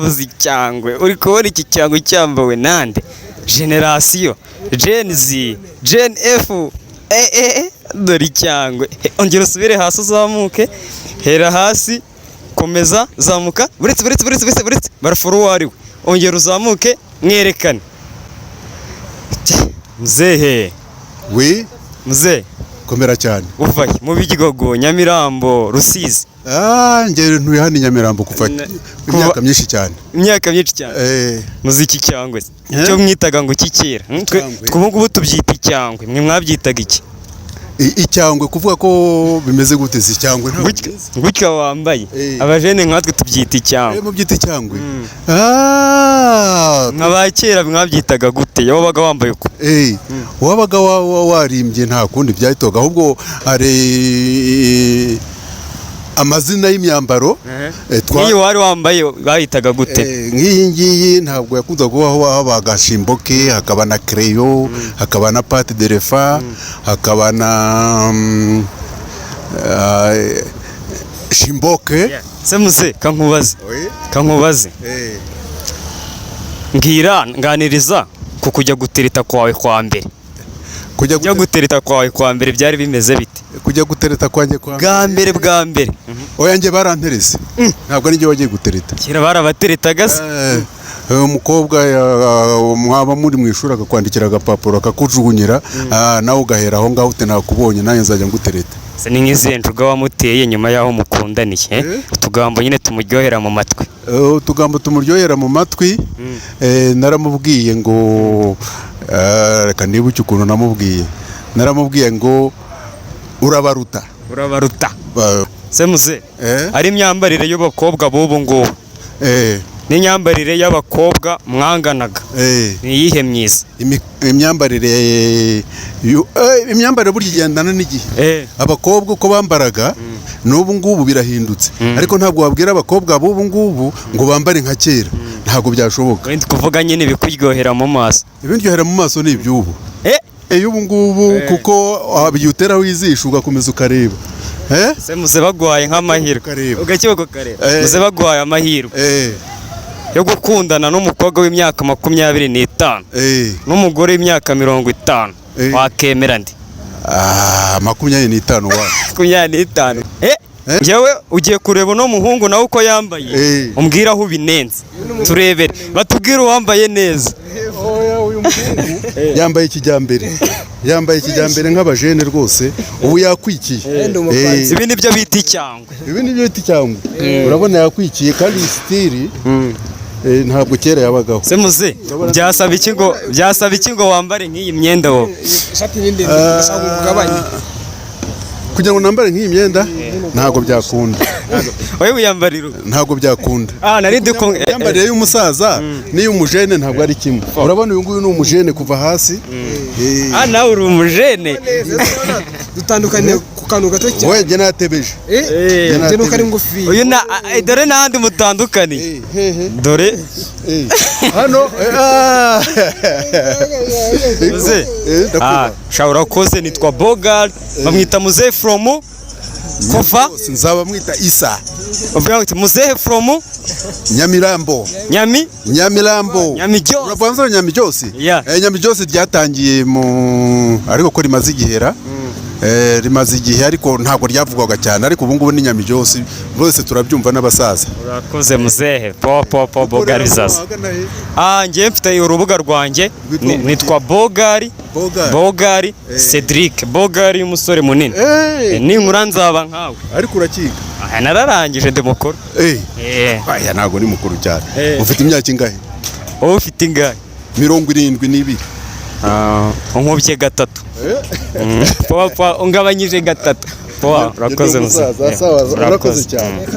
habuze icyangwe. Uri kubona iki cyangwe cyambawe nande? Generation Gen Z, Gen F. Dore icyangwe. Ongera usubire hasi uzamuke. Hera hasi. Komeza zamuka. Buretse. Barafuru wari we. Ongera uzamuke mwerekane. Muzehe. We Muzehe. komera cyane. Uvaye mu Bigigogo, Nyamirambo, Rusizi. Nge ntuye hano Nyamirambo kuva imyaka myinshi cyane. Imyaka myinshi cyane. Muziki cyangwe. Cyo mwitaga ngo kikera. Twubugubu tubyita icyangwe. Mwe mwabyitaga iki? Icyangwe kuvuga ko bimeze gute si cyangwe nta. Gutya wambaye. Abajene nkatwe tubyita icyangwe. Mu byita icyangwe. Nk'abakera mwabyitaga gute? Wabaga wambaye uko? Wabaga warimbye nta kundi byahitoga ahubwo are amazina y'imyambaro. Iyo wari wambaye bahitaga gute? Nk'iyi ngiyi ntabwo yakunze kubaho habaga Shimboke, hakaba na Creyo, hakaba na Pate de Refa, hakaba na Shimboke. Se muze kankubaze. Ngira nganiriza ku kujya gutereta kwawe kwa mbere. Kujya gutereta kwawe kwa mbere byari bimeze bite? Kujya gutereta kwanjye kwa bwa mbere. Oya nge baranterese. Ntabwo ari nge wagiye gutereta. Kira barabateretaga se. Umukobwa mwaba muri mu ishuri akakwandikira agapapuro akakujugunyira nawe ugahera aho ngaho ute nakubonye naye nzajya ngutereta. Se ni nk'izenjuga wamuteye nyuma yaho mukundaniye. Utugambo nyine tumuryohera mu matwi. Utugambo tumuryohera mu matwi. Naramubwiye ngo reka nibuke ukuntu namubwiye. Naramubwiye ngo urabaruta. Se muze ari imyambarire y'abakobwa b'ubu ngubu. N'imyambarire y'abakobwa mwanganaga. Ni iyihe myiza? Imyambarire burya igendana n'igihe. Abakobwa uko bambaraga n'ubu ngubu birahindutse. Ariko ntabwo wabwira abakobwa b'ubu ngubu ngo bambare nka kera. Ntabwo byashoboka. Wenda kuvuga nyine bikuryohera mu maso. Ibindyohera mu maso ni iby'ubu. Ubu ngubu kuko wabyutera wizisha ugakomeza ukareba. Se muze bagwaye nk'amahirwe. Ugakibuka kareba. Muze bagwaye amahirwe. Yo gukundana n'umukobwa w'imyaka 25 n'umugore w'imyaka 50. Wakemera ndi? 25 wa. 25. Yewe ugiye kureba no muhungu nawe uko yambaye. Umbwira aho binenze. Turebere. Batubwira uwambaye neza. Uyu muhungu yambaye kijyambere. Yambaye kijyambere nk'abajene rwose. Ubu yakwikiye. Ibi nibyo bita icyangwe. Urabona yakwikiye kandi stili ntabwo kera yabagaho. Se muze byasaba iki ngo wambare nk'iyi myenda wowe? Ishati n'indi ndashaka kugabanya. Kugira ngo nambare nk'iyi myenda ntabwo byakunda. Wowe uyambarira? Ntabwo byakunda. Narindi ko yambarire y'umusaza n'iy'umujene ntabwo ari kimwe. Urabona uyu nguyu ni umujene kuva hasi. Nawe uri umujene. Dutandukanye ku kantu gato cyane. Wowe jye natebeje. Jye nuko ari ngufi. Uyu dore n'ahandi mutandukanye. Dore hano shawura koze nitwa Bogart. Bamwita Muzehe from Kova. Nzaba mwita Isa. Uvuga ngo Muzehe from Nyamirambo. Nyamirambo. Nyamijyosi. Urabanza Nyamijyosi? Nyamijyosi ryatangiye ariko ko rimaze igihera. Rimaze igihe ariko ntabwo ryavugwaga cyane ariko ubu ngubu ni Nyamijyosi bose turabyumva n'abasaza. Urakoze Muzehe Bogarizaza. Ngiye mfite urubuga rwanjye nitwa Bogari Cedric. Bogari y'umusore munini. Ninkura nzaba nkawe. Ariko urakiga? Nararangije ndi mukuru. Aya ntabwo ni mukuru cyane. Ufite imyaka ingahe? Wowe ufite ingahe? 72. Unkubye 3. Ungabanyije 3. Urakoze Muzehe. Urakoze cyane.